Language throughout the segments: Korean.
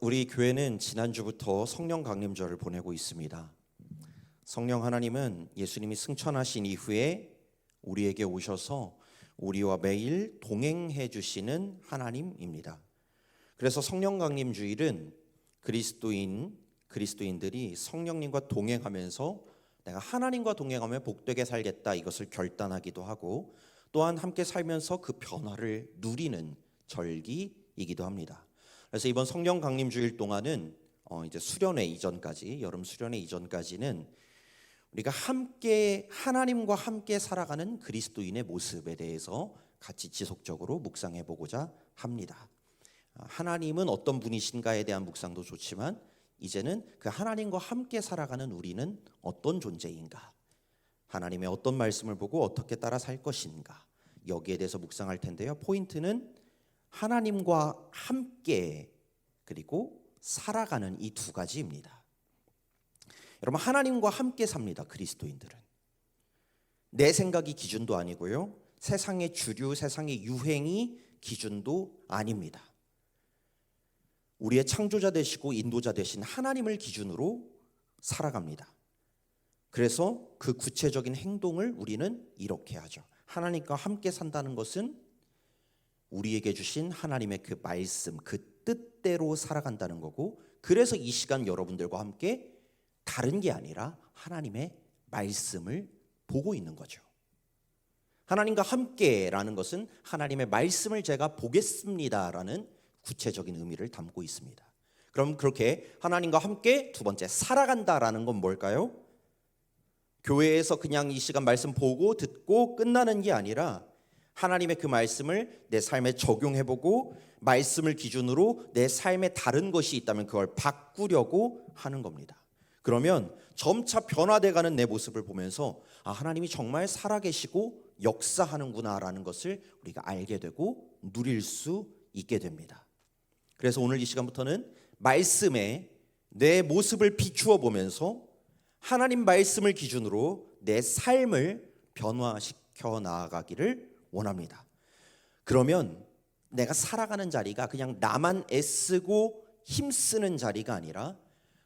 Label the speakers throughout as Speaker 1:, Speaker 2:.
Speaker 1: 우리 교회는 지난주부터 성령 강림절을 보내고 있습니다. 성령 하나님은 예수님이 승천하신 이후에 우리에게 오셔서 우리와 매일 동행해 주시는 하나님입니다. 그래서 성령 강림 주일은 그리스도인들이 성령님과 동행하면서 내가 하나님과 동행하며 복되게 살겠다, 이것을 결단하기도 하고, 또한 함께 살면서 그 변화를 누리는 절기이기도 합니다. 그래서 이번 성령 강림 주일 동안은 이제 수련회 이전까지, 여름 수련회 이전까지는 우리가 함께 하나님과 함께 살아가는 그리스도인의 모습에 대해서 같이 지속적으로 묵상해 보고자 합니다. 하나님은 어떤 분이신가에 대한 묵상도 좋지만, 이제는 그 하나님과 함께 살아가는 우리는 어떤 존재인가, 하나님의 어떤 말씀을 보고 어떻게 따라 살 것인가, 여기에 대해서 묵상할 텐데요. 포인트는 하나님과 함께 그리고 살아가는 이 두 가지입니다. 여러분, 하나님과 함께 삽니다. 그리스도인들은 내 생각이 기준도 아니고요, 세상의 주류, 세상의 유행이 기준도 아닙니다. 우리의 창조자 되시고 인도자 되신 하나님을 기준으로 살아갑니다. 그래서 그 구체적인 행동을 우리는 이렇게 하죠. 하나님과 함께 산다는 것은 우리에게 주신 하나님의 그 말씀, 그 뜻대로 살아간다는 거고, 그래서 이 시간 여러분들과 함께 다른 게 아니라 하나님의 말씀을 보고 있는 거죠. 하나님과 함께라는 것은 하나님의 말씀을 제가 보겠습니다라는 구체적인 의미를 담고 있습니다. 그럼 그렇게 하나님과 함께 두 번째 살아간다라는 건 뭘까요? 교회에서 그냥 이 시간 말씀 보고 듣고 끝나는 게 아니라 하나님의 그 말씀을 내 삶에 적용해보고, 말씀을 기준으로 내 삶에 다른 것이 있다면 그걸 바꾸려고 하는 겁니다. 그러면 점차 변화돼가는 내 모습을 보면서 하나님이 정말 살아계시고 역사하는구나라는 것을 우리가 알게 되고 누릴 수 있게 됩니다. 그래서 오늘 이 시간부터는 말씀에 내 모습을 비추어 보면서 하나님 말씀을 기준으로 내 삶을 변화시켜 나아가기를 원합니다. 그러면 내가 살아가는 자리가 그냥 나만 애쓰고 힘쓰는 자리가 아니라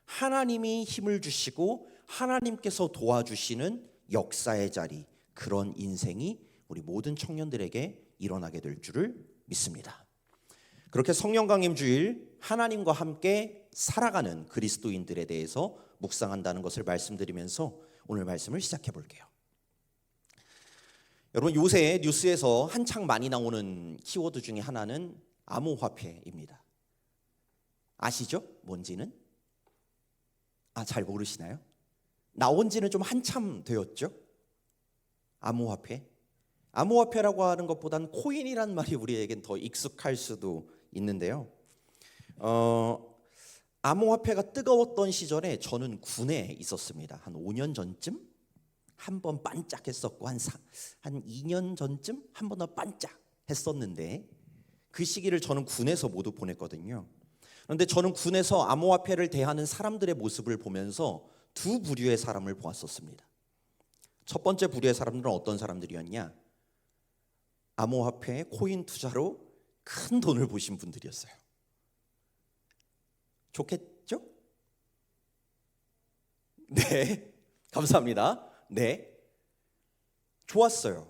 Speaker 1: 하나님이 힘을 주시고 하나님께서 도와주시는 역사의 자리, 그런 인생이 우리 모든 청년들에게 일어나게 될 줄을 믿습니다. 그렇게 성령 강림 주일, 하나님과 함께 살아가는 그리스도인들에 대해서 묵상한다는 것을 말씀드리면서 오늘 말씀을 시작해 볼게요. 여러분, 요새 뉴스에서 한창 많이 나오는 키워드 중에 하나는 암호화폐입니다. 아시죠? 뭔지는? 잘 모르시나요? 나온 지는 좀 한참 되었죠? 암호화폐. 암호화폐라고 하는 것보다는 코인이라는 말이 우리에겐 더 익숙할 수도 있는데요. 암호화폐가 뜨거웠던 시절에 저는 군에 있었습니다. 한 5년 전쯤 한 번 반짝했었고, 한 2년 전쯤 한 번 더 반짝했었는데, 그 시기를 저는 군에서 모두 보냈거든요. 그런데 저는 군에서 암호화폐를 대하는 사람들의 모습을 보면서 두 부류의 사람을 보았었습니다. 첫 번째 부류의 사람들은 어떤 사람들이었냐? 암호화폐에 코인 투자로 큰 돈을 보신 분들이었어요. 좋겠죠? 네, 감사합니다. 네, 좋았어요.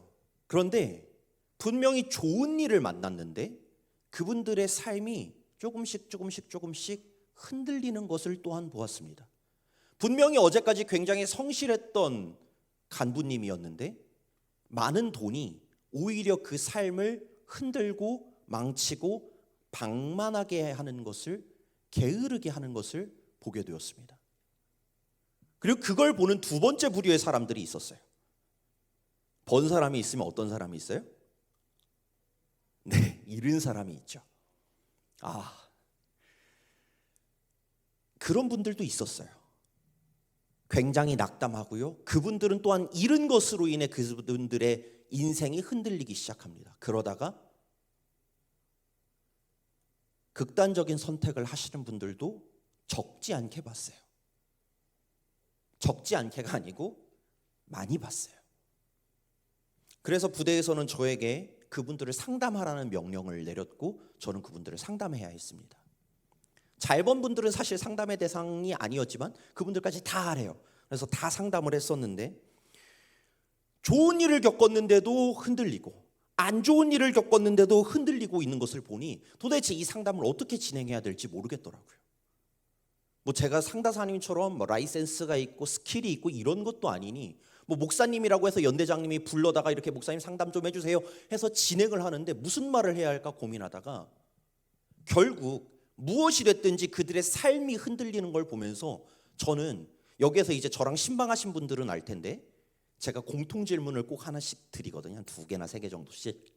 Speaker 1: 그런데 분명히 좋은 일을 만났는데 그분들의 삶이 조금씩 흔들리는 것을 또한 보았습니다. 분명히 어제까지 굉장히 성실했던 간부님이었는데 많은 돈이 오히려 그 삶을 흔들고 망치고 방만하게 하는 것을, 게으르게 하는 것을 보게 되었습니다. 그리고 그걸 보는 두 번째 부류의 사람들이 있었어요. 번 사람이 있으면 어떤 사람이 있어요? 네, 잃은 사람이 있죠. 그런 분들도 있었어요. 굉장히 낙담하고요. 그분들은 또한 잃은 것으로 인해 그분들의 인생이 흔들리기 시작합니다. 그러다가 극단적인 선택을 하시는 분들도 적지 않게 봤어요. 적지 않게가 아니고 많이 봤어요. 그래서 부대에서는 저에게 그분들을 상담하라는 명령을 내렸고, 저는 그분들을 상담해야 했습니다. 잘 번 분들은 사실 상담의 대상이 아니었지만 그분들까지 다 하래요. 그래서 다 상담을 했었는데 좋은 일을 겪었는데도 흔들리고 안 좋은 일을 겪었는데도 흔들리고 있는 것을 보니 도대체 이 상담을 어떻게 진행해야 될지 모르겠더라고요. 뭐 제가 상담사님처럼 뭐 라이센스가 있고 스킬이 있고 이런 것도 아니니 뭐 목사님이라고 해서 연대장님이 불러다가 이렇게 목사님 상담 좀 해주세요 해서 진행을 하는데 무슨 말을 해야 할까 고민하다가 결국 무엇이 됐든지 그들의 삶이 흔들리는 걸 보면서 저는 여기에서 이제 저랑 신방하신 분들은 알 텐데 제가 공통 질문을 꼭 하나씩 드리거든요. 한 2개나 3개 정도씩.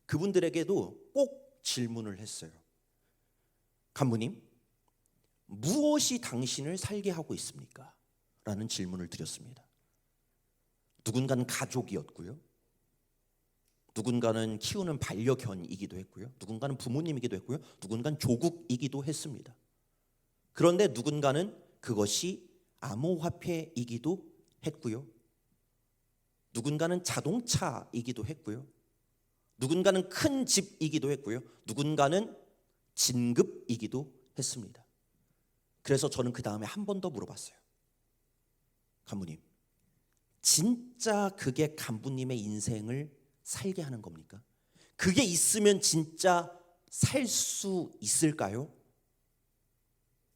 Speaker 1: 그분들에게도 꼭 질문을 했어요. 간부님, 무엇이 당신을 살게 하고 있습니까? 라는 질문을 드렸습니다. 누군가는 가족이었고요. 누군가는 키우는 반려견이기도 했고요. 누군가는 부모님이기도 했고요. 누군가는 조국이기도 했습니다. 그런데 누군가는 그것이 암호화폐이기도 했고요. 누군가는 자동차이기도 했고요. 누군가는 큰 집이기도 했고요. 누군가는 진급이기도 했습니다. 그래서 저는 그 다음에 한 번 더 물어봤어요. 간부님, 진짜 그게 간부님의 인생을 살게 하는 겁니까? 그게 있으면 진짜 살 수 있을까요?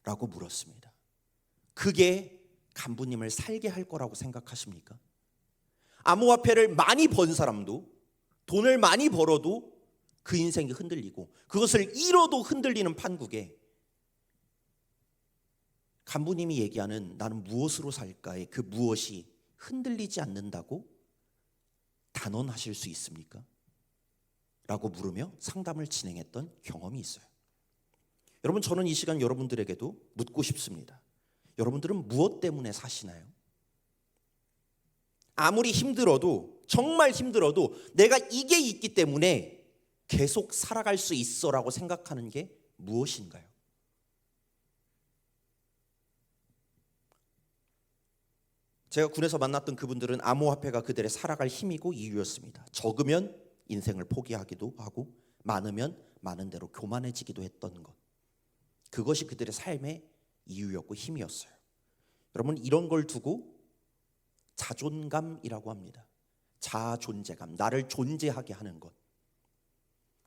Speaker 1: 라고 물었습니다. 그게 간부님을 살게 할 거라고 생각하십니까? 암호화폐를 많이 번 사람도 돈을 많이 벌어도 그 인생이 흔들리고 그것을 잃어도 흔들리는 판국에 간부님이 얘기하는 나는 무엇으로 살까의 그 무엇이 흔들리지 않는다고 단언하실 수 있습니까? 라고 물으며 상담을 진행했던 경험이 있어요. 여러분, 저는 이 시간 여러분들에게도 묻고 싶습니다. 여러분들은 무엇 때문에 사시나요? 아무리 힘들어도 정말 힘들어도 내가 이게 있기 때문에 계속 살아갈 수 있어라고 생각하는 게 무엇인가요? 제가 군에서 만났던 그분들은 암호화폐가 그들의 살아갈 힘이고 이유였습니다. 적으면 인생을 포기하기도 하고 많으면 많은 대로 교만해지기도 했던 것. 그것이 그들의 삶의 이유였고 힘이었어요. 여러분, 이런 걸 두고 자존감이라고 합니다. 자존재감, 나를 존재하게 하는 것.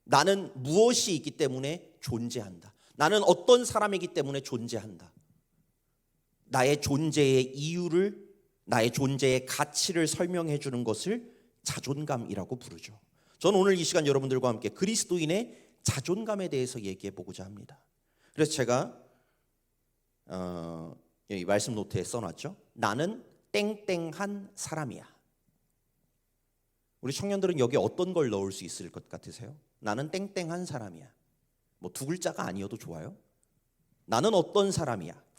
Speaker 1: 나는 무엇이 있기 때문에 존재한다. 나는 어떤 사람이기 때문에 존재한다. 나의 존재의 이유를, 나의 존재의 가치를 설명해 주는 것을 자존감이라고 부르죠. 저는 오늘 이 시간 여러분들과 함께 그리스도인의 자존감에 대해서 얘기해 보고자 합니다. 그래서 제가 여기 말씀 노트에 써놨죠. 나는 땡땡한 사람이야. 우리 청년들은 여기 어떤 걸 넣을 수 있을 것 같으세요? 나는 땡땡한 사람이야. 뭐 2글자가 아니어도 좋아요. 나는 어떤 사람이야.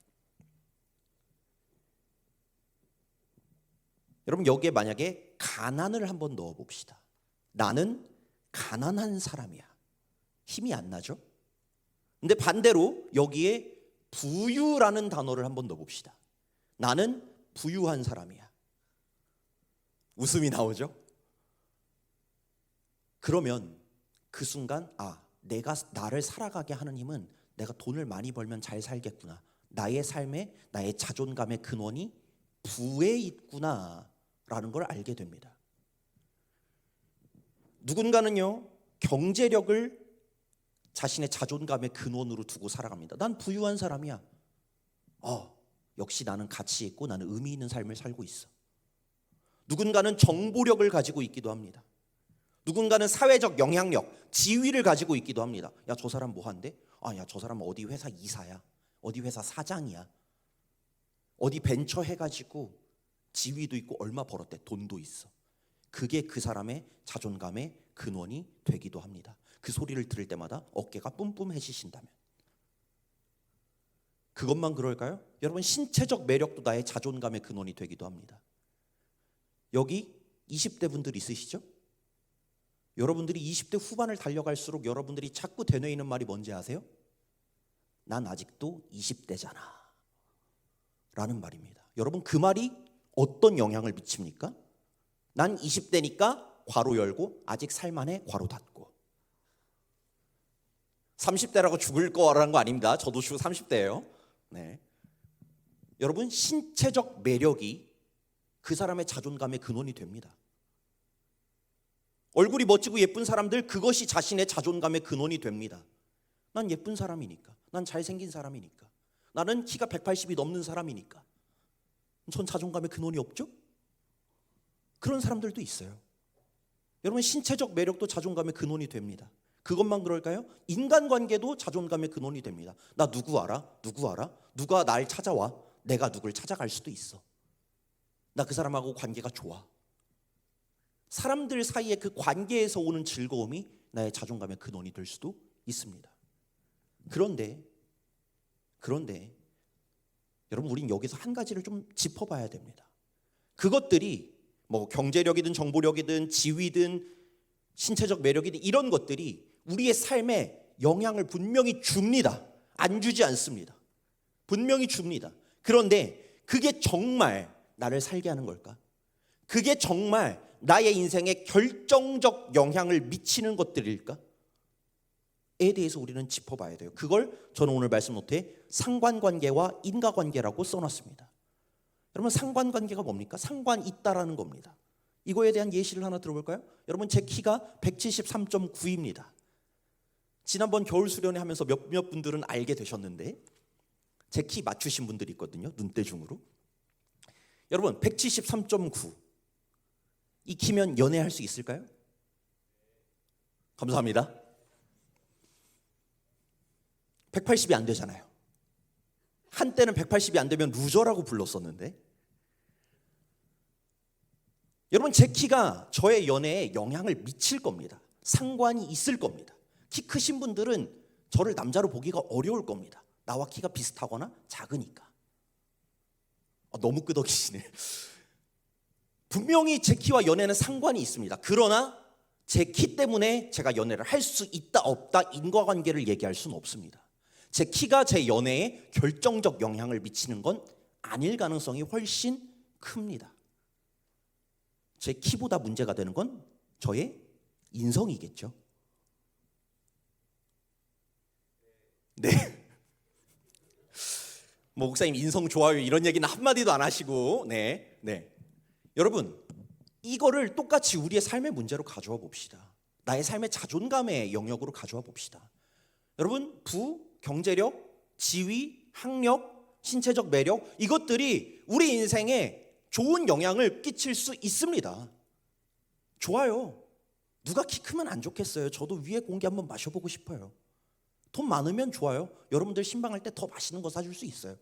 Speaker 1: 여러분, 여기에 만약에 가난을 한번 넣어봅시다. 나는 가난한 사람이야. 힘이 안 나죠? 근데 반대로 여기에 부유라는 단어를 한번 넣어봅시다. 나는 부유한 사람이야. 웃음이 나오죠? 그러면 그 순간 내가 나를 살아가게 하는 힘은 내가 돈을 많이 벌면 잘 살겠구나. 나의 삶에 나의 자존감의 근원이 부에 있구나라는 걸 알게 됩니다. 누군가는요, 경제력을 자신의 자존감의 근원으로 두고 살아갑니다. 난 부유한 사람이야. 역시 나는 가치 있고 나는 의미 있는 삶을 살고 있어. 누군가는 정보력을 가지고 있기도 합니다. 누군가는 사회적 영향력, 지위를 가지고 있기도 합니다. 야, 저 사람 뭐 한대? 야, 저 사람 어디 회사 이사야. 어디 회사 사장이야. 어디 벤처 해가지고 지위도 있고 얼마 벌었대. 돈도 있어. 그게 그 사람의 자존감의 근원이 되기도 합니다. 그 소리를 들을 때마다 어깨가 뿜뿜해지신다면. 그것만 그럴까요? 여러분, 신체적 매력도 나의 자존감의 근원이 되기도 합니다. 여기 20대 분들 있으시죠? 여러분들이 20대 후반을 달려갈수록 여러분들이 자꾸 되뇌이는 말이 뭔지 아세요? 난 아직도 20대잖아 라는 말입니다. 여러분, 그 말이 어떤 영향을 미칩니까? 난 20대니까 괄호 열고 아직 살만해 괄호 닫고. 30대라고 죽을 거라는 거 아닙니다. 저도 30대예요. 네. 여러분, 신체적 매력이 그 사람의 자존감의 근원이 됩니다. 얼굴이 멋지고 예쁜 사람들, 그것이 자신의 자존감의 근원이 됩니다. 난 예쁜 사람이니까, 난 잘생긴 사람이니까, 나는 키가 180이 넘는 사람이니까 전 자존감의 근원이 없죠? 그런 사람들도 있어요. 여러분, 신체적 매력도 자존감의 근원이 됩니다. 그것만 그럴까요? 인간관계도 자존감의 근원이 됩니다. 나 누구 알아? 누구 알아? 누가 날 찾아와? 내가 누굴 찾아갈 수도 있어. 나 그 사람하고 관계가 좋아. 사람들 사이의 그 관계에서 오는 즐거움이 나의 자존감의 근원이 될 수도 있습니다. 그런데 여러분, 우린 여기서 한 가지를 좀 짚어봐야 됩니다. 그것들이 뭐 경제력이든 정보력이든 지위든 신체적 매력이든 이런 것들이 우리의 삶에 영향을 분명히 줍니다. 안 주지 않습니다. 분명히 줍니다. 그런데 그게 정말 나를 살게 하는 걸까? 그게 정말 나의 인생에 결정적 영향을 미치는 것들일까? 에 대해서 우리는 짚어봐야 돼요. 그걸 저는 오늘 말씀 노트에 상관관계와 인과관계라고 써놨습니다. 여러분, 상관관계가 뭡니까? 상관 있다라는 겁니다. 이거에 대한 예시를 하나 들어볼까요? 여러분, 제 키가 173.9입니다. 지난번 겨울 수련회 하면서 몇몇 분들은 알게 되셨는데 제 키 맞추신 분들이 있거든요. 눈대중으로. 여러분, 173.9 이 키면 연애할 수 있을까요? 감사합니다. 180이 안 되잖아요. 한때는 180이 안 되면 루저라고 불렀었는데, 여러분, 제 키가 저의 연애에 영향을 미칠 겁니다. 상관이 있을 겁니다. 키 크신 분들은 저를 남자로 보기가 어려울 겁니다. 나와 키가 비슷하거나 작으니까. 너무 끄덕이시네. 분명히 제 키와 연애는 상관이 있습니다. 그러나 제 키 때문에 제가 연애를 할 수 있다 없다 인과관계를 얘기할 수는 없습니다. 제 키가 제 연애에 결정적 영향을 미치는 건 아닐 가능성이 훨씬 큽니다. 제 키보다 문제가 되는 건 저의 인성이겠죠. 네. 뭐 목사님 인성 좋아요 이런 얘기는 한마디도 안 하시고, 네. 여러분, 이거를 똑같이 우리의 삶의 문제로 가져와 봅시다. 나의 삶의 자존감의 영역으로 가져와 봅시다. 여러분, 경제력, 지위, 학력, 신체적 매력, 이것들이 우리 인생에 좋은 영향을 끼칠 수 있습니다. 좋아요. 누가 키 크면 안 좋겠어요? 저도 위에 공기 한번 마셔보고 싶어요. 돈 많으면 좋아요. 여러분들 신방할 때 더 맛있는 거 사줄 수 있어요.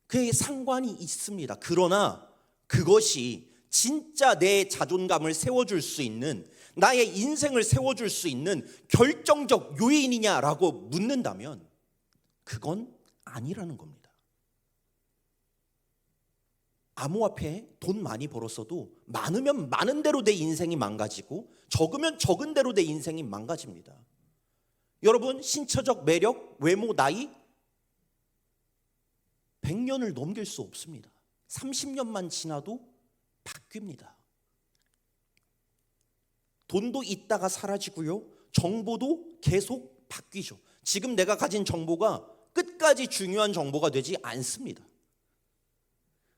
Speaker 1: 그에 상관이 있습니다. 그러나 그것이 진짜 내 자존감을 세워줄 수 있는, 나의 인생을 세워줄 수 있는 결정적 요인이냐라고 묻는다면 그건 아니라는 겁니다. 암호화폐에 돈 많이 벌었어도 많으면 많은 대로 내 인생이 망가지고 적으면 적은 대로 내 인생이 망가집니다. 여러분, 신체적 매력, 외모, 나이 100년을 넘길 수 없습니다. 30년만 지나도 바뀝니다. 돈도 있다가 사라지고요. 정보도 계속 바뀌죠. 지금 내가 가진 정보가 끝까지 중요한 정보가 되지 않습니다.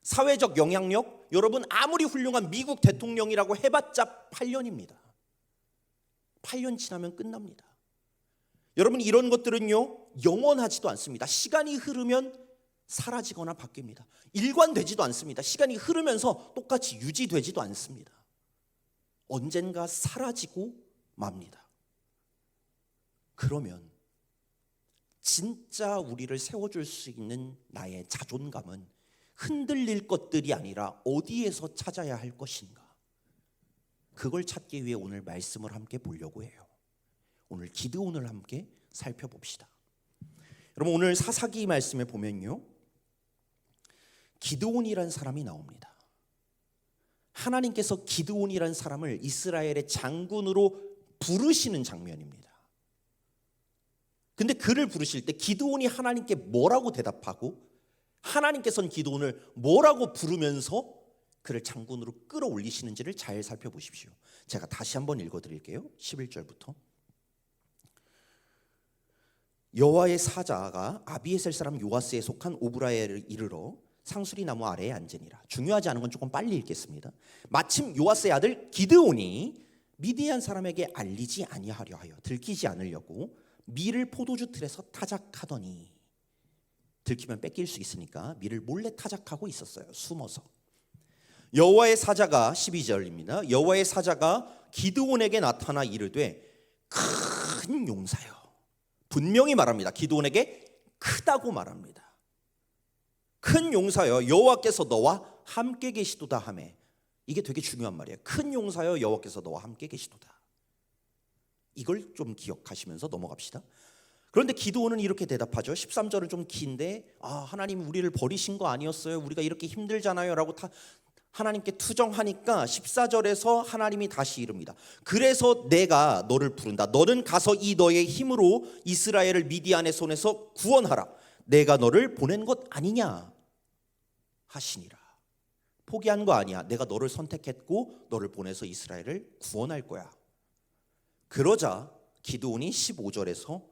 Speaker 1: 사회적 영향력, 여러분 아무리 훌륭한 미국 대통령이라고 해봤자 8년입니다. 8년 지나면 끝납니다. 여러분, 이런 것들은요 영원하지도 않습니다. 시간이 흐르면 사라지거나 바뀝니다. 일관되지도 않습니다. 시간이 흐르면서 똑같이 유지되지도 않습니다. 언젠가 사라지고 맙니다. 그러면 진짜 우리를 세워줄 수 있는 나의 자존감은 흔들릴 것들이 아니라 어디에서 찾아야 할 것인가? 그걸 찾기 위해 오늘 말씀을 함께 보려고 해요. 오늘 기드온을 함께 살펴봅시다. 여러분, 오늘 사사기 말씀에 보면요, 기드온이라는 사람이 나옵니다. 하나님께서 기드온이라는 사람을 이스라엘의 장군으로 부르시는 장면입니다. 근데 그를 부르실 때 기드온이 하나님께 뭐라고 대답하고 하나님께서는 기드온을 뭐라고 부르면서 그를 장군으로 끌어올리시는지를 잘 살펴보십시오. 제가 다시 한번 읽어드릴게요. 11절부터. 여호와의 사자가 아비에셀 사람 요아스에 속한 오브라에 이르러 상수리 나무 아래에 앉으니라. 중요하지 않은 건 조금 빨리 읽겠습니다. 마침 요아스의 아들 기드온이 미디안 사람에게 알리지 아니하려 하여 들키지 않으려고 밀을 포도주 틀에서 타작하더니, 들키면 뺏길 수 있으니까 밀을 몰래 타작하고 있었어요. 숨어서. 여호와의 사자가 12절입니다. 여호와의 사자가 기드온에게 나타나 이르되 큰 용사여. 분명히 말합니다. 기드온에게 크다고 말합니다. 큰 용사여 여호와께서 너와 함께 계시도다 하매, 이게 되게 중요한 말이에요. 큰 용사여 여호와께서 너와 함께 계시도다. 이걸 좀 기억하시면서 넘어갑시다. 그런데 기드온은 이렇게 대답하죠. 13절은 좀 긴데, 하나님 우리를 버리신 거 아니었어요? 우리가 이렇게 힘들잖아요 라고 하나님께 투정하니까 14절에서 하나님이 다시 이릅니다. 그래서 내가 너를 부른다. 너는 가서 이 너의 힘으로 이스라엘을 미디안의 손에서 구원하라. 내가 너를 보낸 것 아니냐 하시니라. 포기한 거 아니야. 내가 너를 선택했고 너를 보내서 이스라엘을 구원할 거야. 그러자 기드온이 15절에서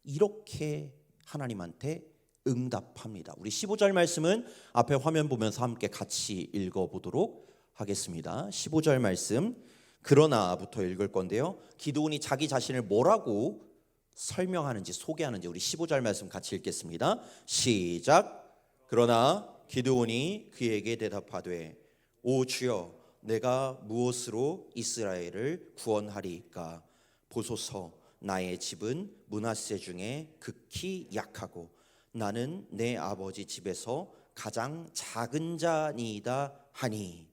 Speaker 1: 이렇게 하나님한테 응답합니다. 우리 15절 말씀은 앞에 화면 보면서 함께 같이 읽어보도록 하겠습니다. 15절 말씀, 그러나부터 읽을 건데요, 기드온이 자기 자신을 뭐라고 설명하는지 소개하는지 우리 15절 말씀 같이 읽겠습니다. 시작. 그러나 기드온이 그에게 대답하되 오 주여, 내가 무엇으로 이스라엘을 구원하리이까? 보소서, 나의 집은 므낫세 중에 극히 약하고 나는 내 아버지 집에서 가장 작은 자니이다 하니.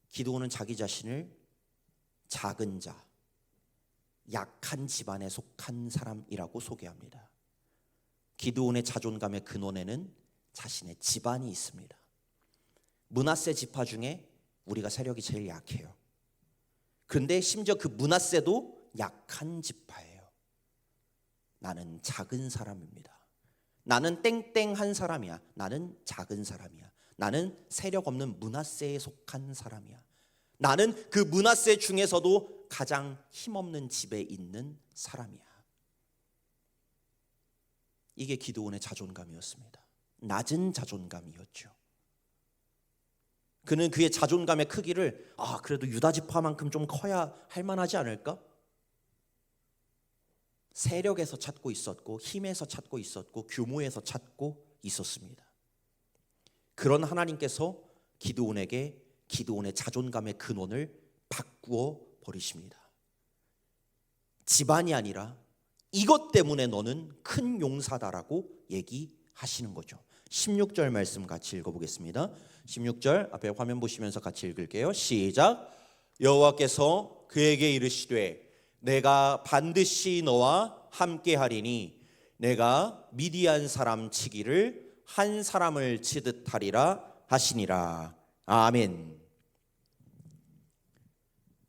Speaker 1: 기드온은 자기 자신을 작은 자, 약한 집안에 속한 사람이라고 소개합니다. 기드온의 자존감의 근원에는 자신의 집안이 있습니다. 므낫세 지파 중에 우리가 세력이 제일 약해요. 그런데 심지어 그 므낫세도 약한 지파예요. 나는 작은 사람입니다. 나는 땡땡한 사람이야. 나는 작은 사람이야. 나는 세력 없는 므낫세에 속한 사람이야. 나는 그 므낫세 중에서도 가장 힘없는 집에 있는 사람이야. 이게 기드온의 자존감이었습니다. 낮은 자존감이었죠. 그는 그의 자존감의 크기를 그래도 유다 지파만큼 좀 커야 할 만하지 않을까? 세력에서 찾고 있었고, 힘에서 찾고 있었고, 규모에서 찾고 있었습니다. 그런 하나님께서 기드온에게 기드온의 자존감의 근원을 바꾸어 버리십니다. 집안이 아니라 이것 때문에 너는 큰 용사다라고 얘기하시는 거죠. 16절 말씀 같이 읽어보겠습니다. 16절 앞에 화면 보시면서 같이 읽을게요. 시작. 여호와께서 그에게 이르시되 내가 반드시 너와 함께 하리니 내가 미디안 사람 치기를 한 사람을 치듯 하리라 하시니라. 아멘.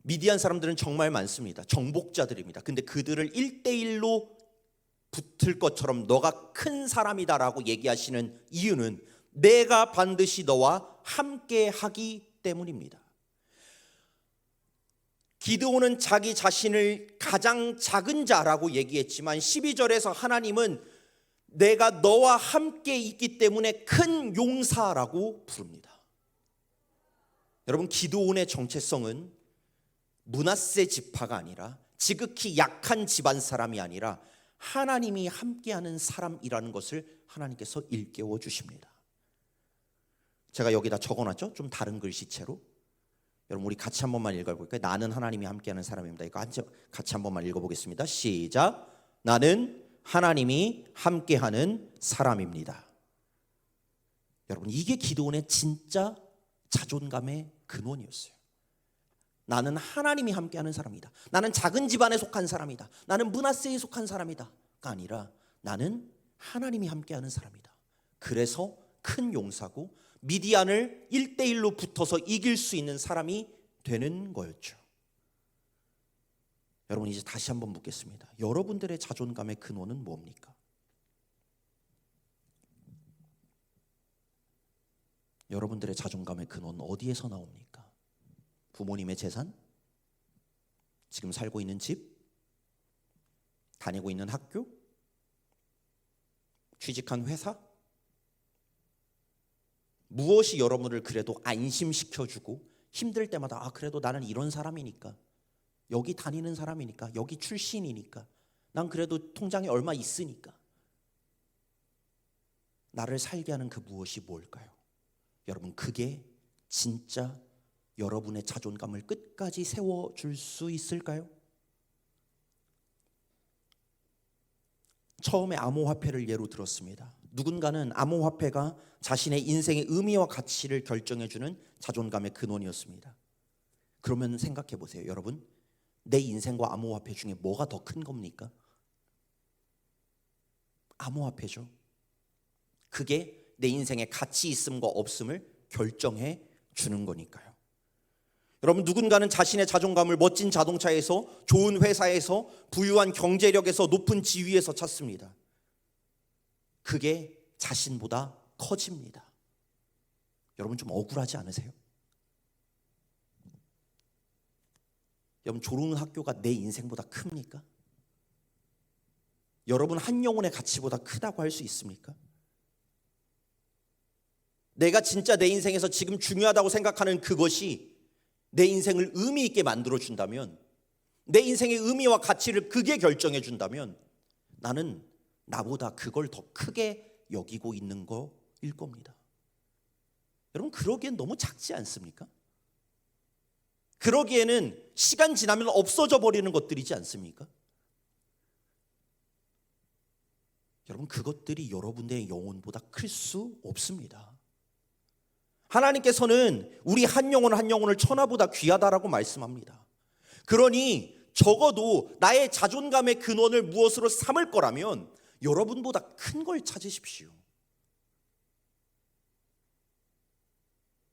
Speaker 1: 미디안 사람들은 정말 많습니다. 정복자들입니다. 근데 그들을 1대1로 붙을 것처럼 너가 큰 사람이다라고 얘기하시는 이유는 내가 반드시 너와 함께 하기 때문입니다. 기드온은 자기 자신을 가장 작은 자라고 얘기했지만 12절에서 하나님은 내가 너와 함께 있기 때문에 큰 용사라고 부릅니다. 여러분, 기드온의 정체성은 므낫세 지파가 아니라 지극히 약한 집안 사람이 아니라 하나님이 함께하는 사람이라는 것을 하나님께서 일깨워 주십니다. 제가 여기다 적어놨죠? 좀 다른 글씨체로. 여러분, 우리 같이 한 번만 읽어볼까요? 나는 하나님이 함께하는 사람입니다. 이거 같이 한 번만 읽어보겠습니다. 시작. 나는 하나님이 함께하는 사람입니다. 여러분, 이게 기드온의 진짜 자존감의 근원이었어요. 나는 하나님이 함께하는 사람이다. 나는 작은 집안에 속한 사람이다. 나는 므낫세에 속한 사람이다가 아니라 나는 하나님이 함께하는 사람이다. 그래서 큰 용사고 미디안을 1대1로 붙어서 이길 수 있는 사람이 되는 거였죠. 여러분, 이제 다시 한번 묻겠습니다. 여러분들의 자존감의 근원은 뭡니까? 여러분들의 자존감의 근원은 어디에서 나옵니까? 부모님의 재산? 지금 살고 있는 집? 다니고 있는 학교, 취직한 회사, 무엇이 여러분을 그래도 안심시켜주고 힘들 때마다 그래도 나는 이런 사람이니까, 여기 다니는 사람이니까, 여기 출신이니까, 난 그래도 통장에 얼마 있으니까, 나를 살게 하는 그 무엇이 뭘까요? 여러분, 그게 진짜 여러분의 자존감을 끝까지 세워줄 수 있을까요? 처음에 암호화폐를 예로 들었습니다. 누군가는 암호화폐가 자신의 인생의 의미와 가치를 결정해주는 자존감의 근원이었습니다. 그러면 생각해 보세요. 여러분, 내 인생과 암호화폐 중에 뭐가 더 큰 겁니까? 암호화폐죠. 그게 내 인생의 가치 있음과 없음을 결정해 주는 거니까요. 여러분, 누군가는 자신의 자존감을 멋진 자동차에서, 좋은 회사에서, 부유한 경제력에서, 높은 지위에서 찾습니다. 그게 자신보다 커집니다. 여러분, 좀 억울하지 않으세요? 여러분, 좋은 학교가 내 인생보다 큽니까? 여러분, 한 영혼의 가치보다 크다고 할 수 있습니까? 내가 진짜 내 인생에서 지금 중요하다고 생각하는 그것이 내 인생을 의미 있게 만들어준다면, 내 인생의 의미와 가치를 그게 결정해 준다면, 나는 나보다 그걸 더 크게 여기고 있는 거일 겁니다. 여러분, 그러기엔 너무 작지 않습니까? 그러기에는 시간 지나면 없어져 버리는 것들이지 않습니까? 여러분, 그것들이 여러분의 영혼보다 클 수 없습니다. 하나님께서는 우리 한 영혼 한 영혼을 천하보다 귀하다라고 말씀합니다. 그러니 적어도 나의 자존감의 근원을 무엇으로 삼을 거라면 여러분보다 큰 걸 찾으십시오.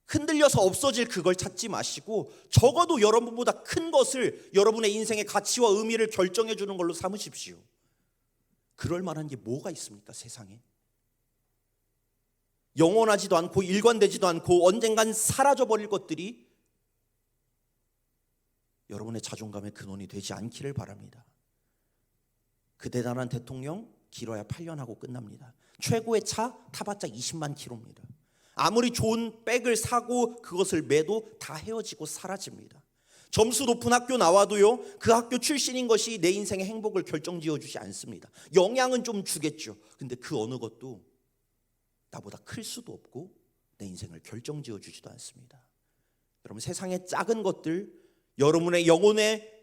Speaker 1: 흔들려서 없어질 그걸 찾지 마시고 적어도 여러분보다 큰 것을 여러분의 인생의 가치와 의미를 결정해 주는 걸로 삼으십시오. 그럴 만한 게 뭐가 있습니까, 세상에? 영원하지도 않고 일관되지도 않고 언젠간 사라져버릴 것들이 여러분의 자존감의 근원이 되지 않기를 바랍니다. 그 대단한 대통령 길어야 8년 하고 끝납니다. 최고의 차 타봤자 20만 킬로입니다. 아무리 좋은 백을 사고 그것을 매도 다 헤어지고 사라집니다. 점수 높은 학교 나와도요, 그 학교 출신인 것이 내 인생의 행복을 결정지어주지 않습니다. 영향은 좀 주겠죠. 근데 그 어느 것도 나보다 클 수도 없고 내 인생을 결정지어주지도 않습니다. 여러분, 세상의 작은 것들, 여러분의 영혼의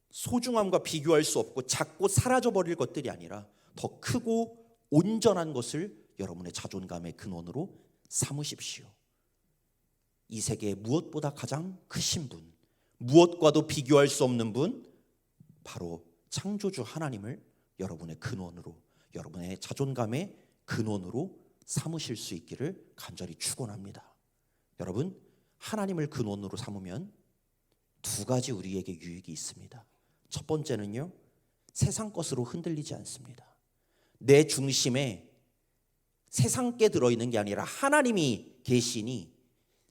Speaker 1: 소중함과 비교할 수 없고 작고 사라져버릴 것들이 아니라 더 크고 온전한 것을 여러분의 자존감의 근원으로 삼으십시오. 이 세계에 무엇보다 가장 크신 분, 무엇과도 비교할 수 없는 분, 바로 창조주 하나님을 여러분의 근원으로, 여러분의 자존감의 근원으로 삼으실 수 있기를 간절히 축원합니다. 여러분, 하나님을 근원으로 삼으면 두 가지 우리에게 유익이 있습니다. 첫 번째는요, 세상 것으로 흔들리지 않습니다. 내 중심에 세상 게 들어있는 게 아니라 하나님이 계시니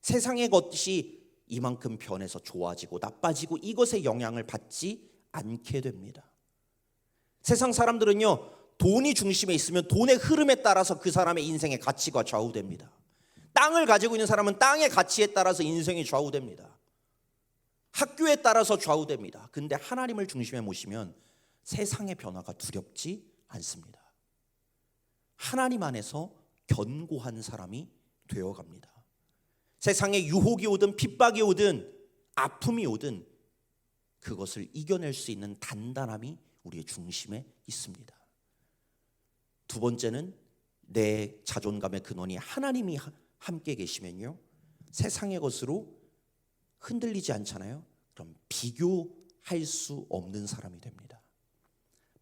Speaker 1: 세상의 것이 이만큼 변해서 좋아지고 나빠지고 이것의 영향을 받지 않게 됩니다. 세상 사람들은요, 돈이 중심에 있으면 돈의 흐름에 따라서 그 사람의 인생의 가치가 좌우됩니다. 땅을 가지고 있는 사람은 땅의 가치에 따라서 인생이 좌우됩니다. 학교에 따라서 좌우됩니다. 근데 하나님을 중심에 모시면 세상의 변화가 두렵지 않습니다. 하나님 안에서 견고한 사람이 되어갑니다. 세상에 유혹이 오든 핍박이 오든 아픔이 오든 그것을 이겨낼 수 있는 단단함이 우리의 중심에 있습니다. 두 번째는 내 자존감의 근원이 하나님이 함께 계시면요, 세상의 것으로 흔들리지 않잖아요. 그럼 비교할 수 없는 사람이 됩니다.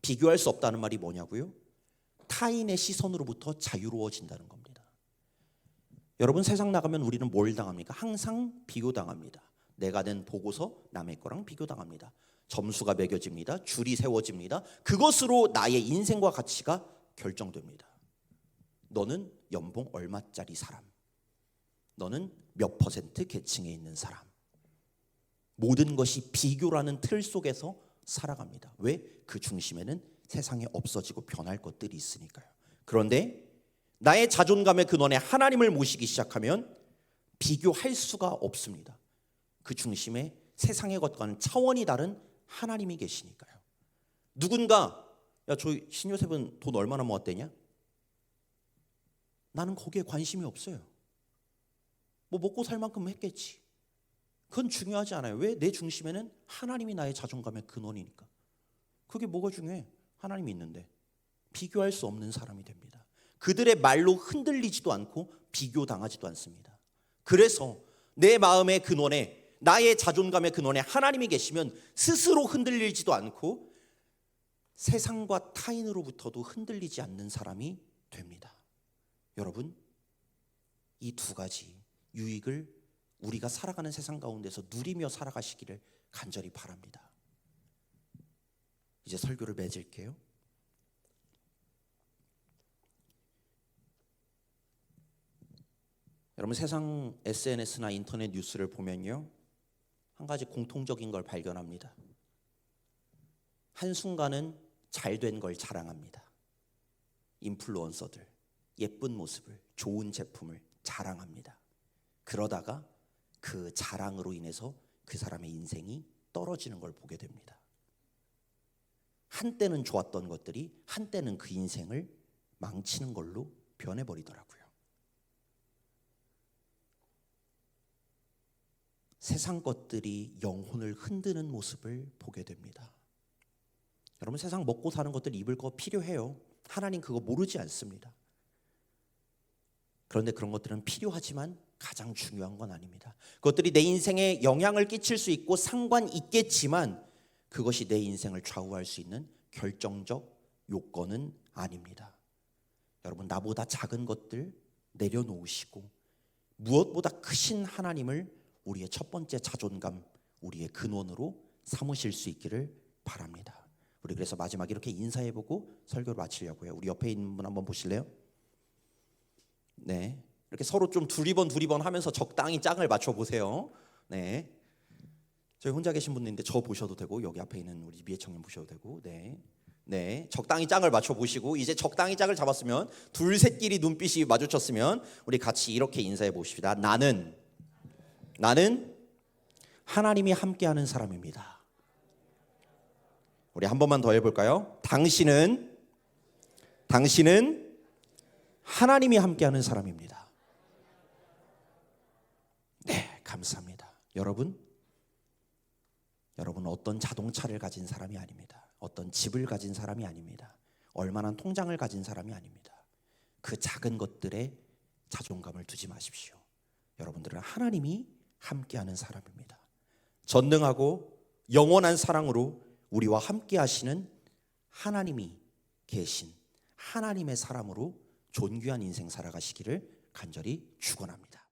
Speaker 1: 비교할 수 없다는 말이 뭐냐고요? 타인의 시선으로부터 자유로워진다는 겁니다. 여러분, 세상 나가면 우리는 뭘 당합니까? 항상 비교당합니다. 내가 낸 보고서 남의 거랑 비교당합니다. 점수가 매겨집니다. 줄이 세워집니다. 그것으로 나의 인생과 가치가 결정됩니다. 너는 연봉 얼마짜리 사람, 너는 몇 퍼센트 계층에 있는 사람, 모든 것이 비교라는 틀 속에서 살아갑니다. 왜? 그 중심에는 세상에 없어지고 변할 것들이 있으니까요. 그런데 나의 자존감의 근원에 하나님을 모시기 시작하면 비교할 수가 없습니다. 그 중심에 세상의 것과는 차원이 다른 하나님이 계시니까요. 누군가 야, 저 신요셉은 돈 얼마나 모았대냐? 나는 거기에 관심이 없어요. 뭐 먹고 살 만큼 했겠지. 그건 중요하지 않아요. 왜? 내 중심에는 하나님이 나의 자존감의 근원이니까. 그게 뭐가 중요해? 하나님이 있는데. 비교할 수 없는 사람이 됩니다. 그들의 말로 흔들리지도 않고 비교당하지도 않습니다. 그래서 내 마음의 근원에, 나의 자존감의 근원에 하나님이 계시면 스스로 흔들리지도 않고 세상과 타인으로부터도 흔들리지 않는 사람이 됩니다. 여러분, 이 두 가지 유익을 우리가 살아가는 세상 가운데서 누리며 살아가시기를 간절히 바랍니다. 이제 설교를 맺을게요. 여러분, 세상 SNS나 인터넷 뉴스를 보면요, 한 가지 공통적인 걸 발견합니다. 한순간은 잘된 걸 자랑합니다. 인플루언서들 예쁜 모습을, 좋은 제품을 자랑합니다. 그러다가 그 자랑으로 인해서 그 사람의 인생이 떨어지는 걸 보게 됩니다. 한때는 좋았던 것들이 한때는 그 인생을 망치는 걸로 변해버리더라고요. 세상 것들이 영혼을 흔드는 모습을 보게 됩니다. 여러분, 세상 먹고 사는 것들, 입을 거 필요해요. 하나님 그거 모르지 않습니다. 그런데 그런 것들은 필요하지만 가장 중요한 건 아닙니다. 그것들이 내 인생에 영향을 끼칠 수 있고 상관 있겠지만 그것이 내 인생을 좌우할 수 있는 결정적 요건은 아닙니다. 여러분, 나보다 작은 것들 내려놓으시고 무엇보다 크신 하나님을 우리의 첫 번째 자존감, 우리의 근원으로 삼으실 수 있기를 바랍니다. 우리 그래서 마지막에 이렇게 인사해보고 설교를 마치려고요. 우리 옆에 있는 분 한번 보실래요? 네, 이렇게 서로 좀 두리번 하면서 적당히 짝을 맞춰보세요. 네, 저희 혼자 계신 분인데 저 보셔도 되고 여기 앞에 있는 우리 미애청님 보셔도 되고, 네, 적당히 짝을 맞춰보시고 이제 적당히 짝을 잡았으면 둘셋끼리 눈빛이 마주쳤으면 우리 같이 이렇게 인사해 봅시다. 나는 하나님이 함께하는 사람입니다. 우리 한 번만 더 해볼까요? 당신은 하나님이 함께하는 사람입니다. 네, 감사합니다. 여러분 어떤 자동차를 가진 사람이 아닙니다. 어떤 집을 가진 사람이 아닙니다. 얼마나 통장을 가진 사람이 아닙니다. 그 작은 것들에 자존감을 두지 마십시오. 여러분들은 하나님이 함께하는 사람입니다. 전능하고 영원한 사랑으로 우리와 함께 하시는 하나님이 계신 하나님의 사람으로 존귀한 인생 살아가시기를 간절히 축원합니다.